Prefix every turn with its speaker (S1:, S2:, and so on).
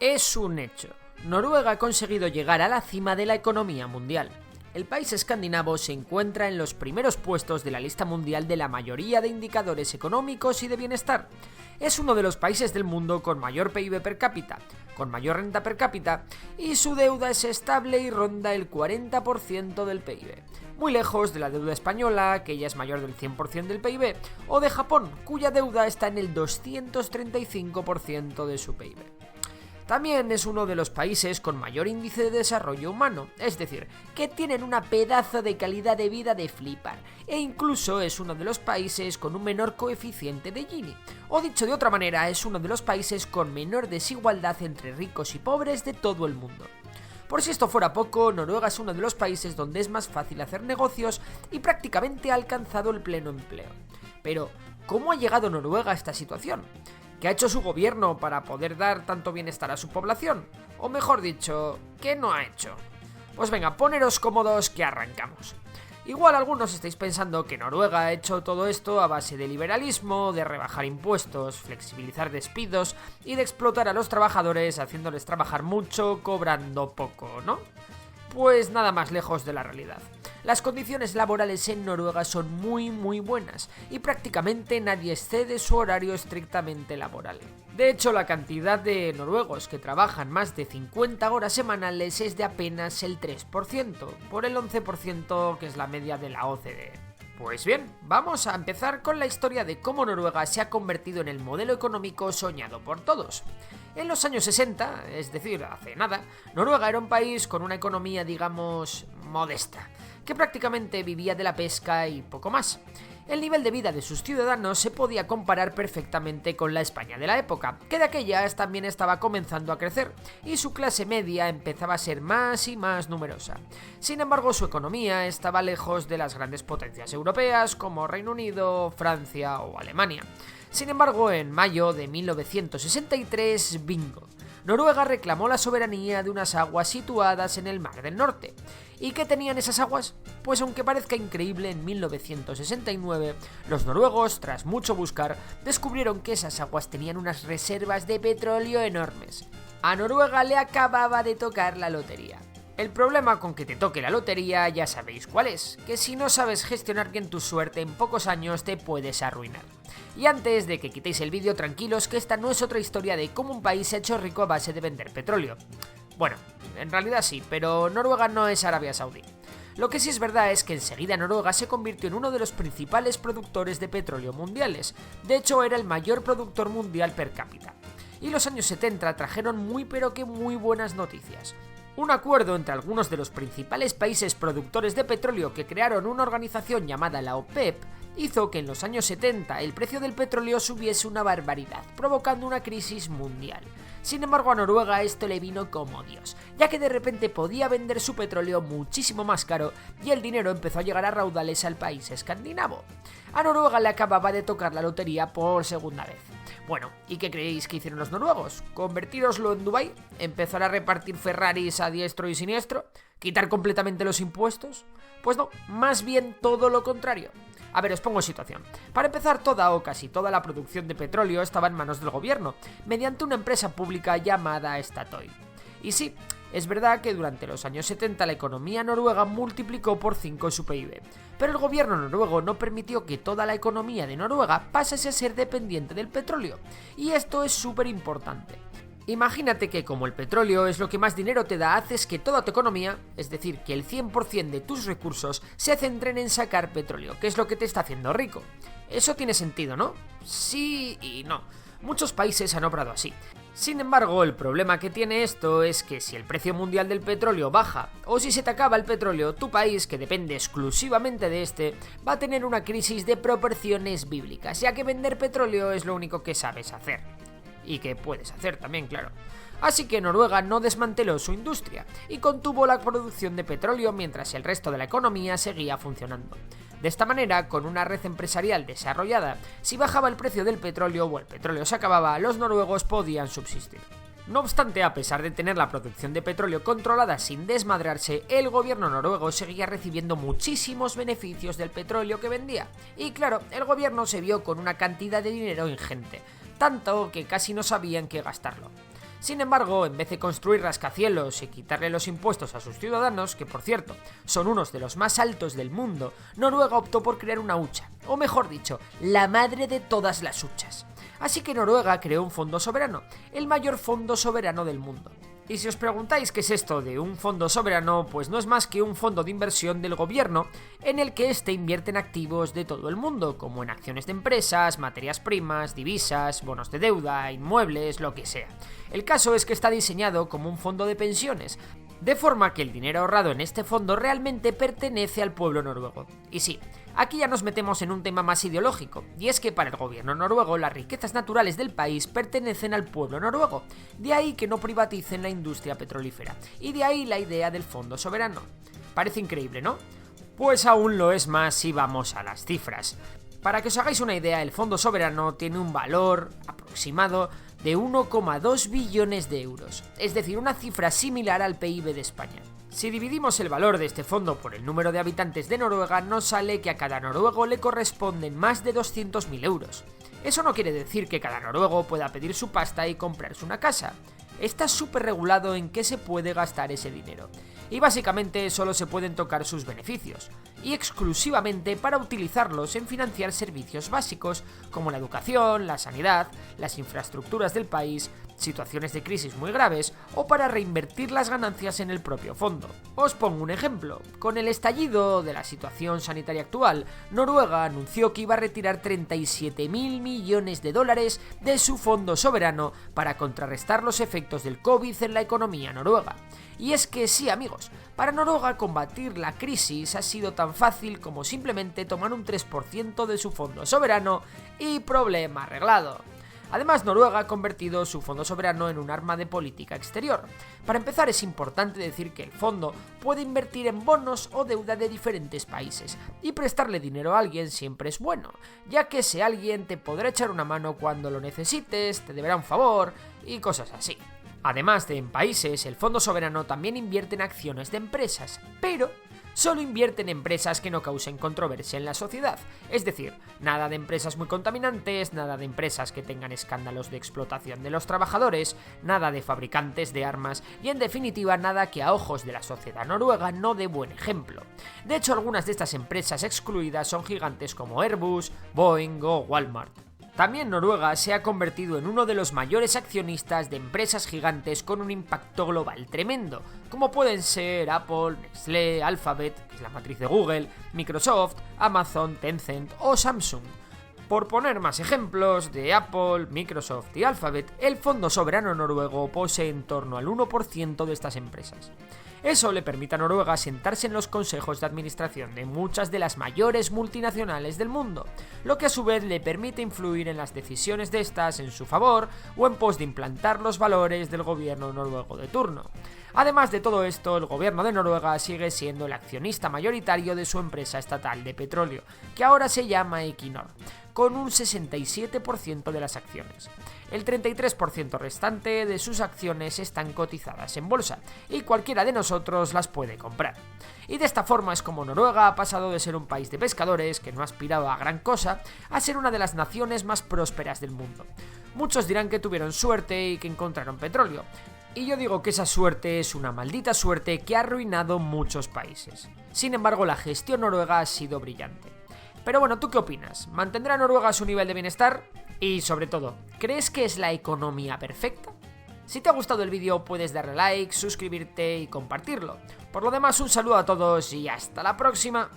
S1: Es un hecho. Noruega ha conseguido llegar a la cima de la economía mundial. El país escandinavo se encuentra en los primeros puestos de la lista mundial de la mayoría de indicadores económicos y de bienestar. Es uno de los países del mundo con mayor PIB per cápita, con mayor renta per cápita, y su deuda es estable y ronda el 40% del PIB. Muy lejos de la deuda española, que ya es mayor del 100% del PIB, o de Japón, cuya deuda está en el 235% de su PIB. También es uno de los países con mayor índice de desarrollo humano, es decir, que tienen una pedazo de calidad de vida de flipar, e incluso es uno de los países con un menor coeficiente de Gini, o dicho de otra manera, es uno de los países con menor desigualdad entre ricos y pobres de todo el mundo. Por si esto fuera poco, Noruega es uno de los países donde es más fácil hacer negocios y prácticamente ha alcanzado el pleno empleo. Pero, ¿cómo ha llegado Noruega a esta situación? ¿Qué ha hecho su gobierno para poder dar tanto bienestar a su población? O mejor dicho, ¿qué no ha hecho? Pues venga, poneros cómodos que arrancamos. Igual algunos estáis pensando que Noruega ha hecho todo esto a base de liberalismo, de rebajar impuestos, flexibilizar despidos y de explotar a los trabajadores haciéndoles trabajar mucho, cobrando poco, ¿no? Pues nada más lejos de la realidad. Las condiciones laborales en Noruega son muy buenas y prácticamente nadie excede su horario estrictamente laboral. De hecho, la cantidad de noruegos que trabajan más de 50 horas semanales es de apenas el 3%, por el 11% que es la media de la OCDE. Pues bien, vamos a empezar con la historia de cómo Noruega se ha convertido en el modelo económico soñado por todos. En los años 60, es decir, hace nada, Noruega era un país con una economía, digamos, modesta, que prácticamente vivía de la pesca y poco más. El nivel de vida de sus ciudadanos se podía comparar perfectamente con la España de la época, que de aquellas también estaba comenzando a crecer, y su clase media empezaba a ser más y más numerosa. Sin embargo, su economía estaba lejos de las grandes potencias europeas como Reino Unido, Francia o Alemania. Sin embargo, en mayo de 1963, bingo, Noruega reclamó la soberanía de unas aguas situadas en el Mar del Norte. ¿Y qué tenían esas aguas? Pues aunque parezca increíble, en 1969 los noruegos, tras mucho buscar, descubrieron que esas aguas tenían unas reservas de petróleo enormes. A Noruega le acababa de tocar la lotería. El problema con que te toque la lotería ya sabéis cuál es, que si no sabes gestionar bien tu suerte en pocos años te puedes arruinar. Y antes de que quitéis el vídeo, tranquilos que esta no es otra historia de cómo un país se ha hecho rico a base de vender petróleo. Bueno, en realidad sí, pero Noruega no es Arabia Saudí. Lo que sí es verdad es que enseguida Noruega se convirtió en uno de los principales productores de petróleo mundiales. De hecho, era el mayor productor mundial per cápita. Y los años 70 trajeron muy buenas noticias. Un acuerdo entre algunos de los principales países productores de petróleo que crearon una organización llamada la OPEP hizo que en los años 70 el precio del petróleo subiese una barbaridad, provocando una crisis mundial. Sin embargo, a Noruega esto le vino como Dios, ya que de repente podía vender su petróleo muchísimo más caro y el dinero empezó a llegar a raudales al país escandinavo. A Noruega le acababa de tocar la lotería por segunda vez. Bueno, ¿y qué creéis que hicieron los noruegos? ¿Convertiroslo en Dubái? ¿Empezar a repartir Ferraris a diestro y siniestro? ¿Quitar completamente los impuestos? Pues no, más bien todo lo contrario. A ver, os pongo en situación. Para empezar, toda o casi toda la producción de petróleo estaba en manos del gobierno, mediante una empresa pública llamada Statoil. Y sí, es verdad que durante los años 70 la economía noruega multiplicó por 5 su PIB, pero el gobierno noruego no permitió que toda la economía de Noruega pasase a ser dependiente del petróleo, y esto es súper importante. Imagínate que como el petróleo es lo que más dinero te da, haces que toda tu economía, es decir, que el 100% de tus recursos se centren en sacar petróleo, que es lo que te está haciendo rico. Eso tiene sentido, ¿no? Sí y no. Muchos países han obrado así. Sin embargo, el problema que tiene esto es que si el precio mundial del petróleo baja, o si se te acaba el petróleo, tu país, que depende exclusivamente de este, va a tener una crisis de proporciones bíblicas, ya que vender petróleo es lo único que sabes hacer. Y que puedes hacer también, claro. Así que Noruega no desmanteló su industria y contuvo la producción de petróleo mientras el resto de la economía seguía funcionando. De esta manera, con una red empresarial desarrollada, si bajaba el precio del petróleo o el petróleo se acababa, los noruegos podían subsistir. No obstante, a pesar de tener la producción de petróleo controlada sin desmadrarse, el gobierno noruego seguía recibiendo muchísimos beneficios del petróleo que vendía. Y claro, el gobierno se vio con una cantidad de dinero ingente, tanto que casi no sabían qué gastarlo. Sin embargo, en vez de construir rascacielos y quitarle los impuestos a sus ciudadanos, que por cierto son unos de los más altos del mundo, Noruega optó por crear una hucha, o mejor dicho, la madre de todas las huchas. Así que Noruega creó un fondo soberano, el mayor fondo soberano del mundo. Y si os preguntáis qué es esto de un fondo soberano, pues no es más que un fondo de inversión del gobierno en el que éste invierte en activos de todo el mundo, como en acciones de empresas, materias primas, divisas, bonos de deuda, inmuebles, lo que sea. El caso es que está diseñado como un fondo de pensiones, de forma que el dinero ahorrado en este fondo realmente pertenece al pueblo noruego. Y sí, aquí ya nos metemos en un tema más ideológico, y es que para el gobierno noruego las riquezas naturales del país pertenecen al pueblo noruego, de ahí que no privaticen la industria petrolífera, y de ahí la idea del fondo soberano. Parece increíble, ¿no? Pues aún lo es más si vamos a las cifras. Para que os hagáis una idea, el fondo soberano tiene un valor aproximado de 1,2 billones de euros, es decir, una cifra similar al PIB de España. Si dividimos el valor de este fondo por el número de habitantes de Noruega, nos sale que a cada noruego le corresponden más de 200.000 euros. Eso no quiere decir que cada noruego pueda pedir su pasta y comprarse una casa. Está súper regulado en qué se puede gastar ese dinero. Y básicamente solo se pueden tocar sus beneficios, y exclusivamente para utilizarlos en financiar servicios básicos como la educación, la sanidad, las infraestructuras del país, situaciones de crisis muy graves o para reinvertir las ganancias en el propio fondo. Os pongo un ejemplo. Con el estallido de la situación sanitaria actual, Noruega anunció que iba a retirar 37.000 millones de dólares de su fondo soberano para contrarrestar los efectos del COVID en la economía noruega. Y es que sí, amigos, para Noruega combatir la crisis ha sido tan fácil como simplemente tomar un 3% de su fondo soberano y problema arreglado. Además, Noruega ha convertido su fondo soberano en un arma de política exterior. Para empezar, es importante decir que el fondo puede invertir en bonos o deuda de diferentes países, y prestarle dinero a alguien siempre es bueno, ya que ese alguien te podrá echar una mano cuando lo necesites, te deberá un favor y cosas así. Además de en países, el fondo soberano también invierte en acciones de empresas, pero solo invierte en empresas que no causen controversia en la sociedad, es decir, nada de empresas muy contaminantes, nada de empresas que tengan escándalos de explotación de los trabajadores, nada de fabricantes de armas y en definitiva nada que a ojos de la sociedad noruega no dé buen ejemplo. De hecho, algunas de estas empresas excluidas son gigantes como Airbus, Boeing o Walmart. También Noruega se ha convertido en uno de los mayores accionistas de empresas gigantes con un impacto global tremendo, como pueden ser Apple, Nestlé, Alphabet, que es la matriz de Google, Microsoft, Amazon, Tencent o Samsung. Por poner más ejemplos, de Apple, Microsoft y Alphabet, el fondo soberano noruego posee en torno al 1% de estas empresas. Eso le permite a Noruega sentarse en los consejos de administración de muchas de las mayores multinacionales del mundo, lo que a su vez le permite influir en las decisiones de estas en su favor o en pos de implantar los valores del gobierno noruego de turno. Además de todo esto, el gobierno de Noruega sigue siendo el accionista mayoritario de su empresa estatal de petróleo, que ahora se llama Equinor, con un 67% de las acciones. El 33% restante de sus acciones están cotizadas en bolsa, y cualquiera de nosotros las puede comprar. Y de esta forma es como Noruega ha pasado de ser un país de pescadores que no aspiraba a gran cosa, a ser una de las naciones más prósperas del mundo. Muchos dirán que tuvieron suerte y que encontraron petróleo, y yo digo que esa suerte es una maldita suerte que ha arruinado muchos países. Sin embargo, la gestión noruega ha sido brillante. Pero bueno, ¿tú qué opinas? ¿Mantendrá Noruega su nivel de bienestar? Y sobre todo, ¿crees que es la economía perfecta? Si te ha gustado el vídeo puedes darle like, suscribirte y compartirlo. Por lo demás, un saludo a todos y hasta la próxima.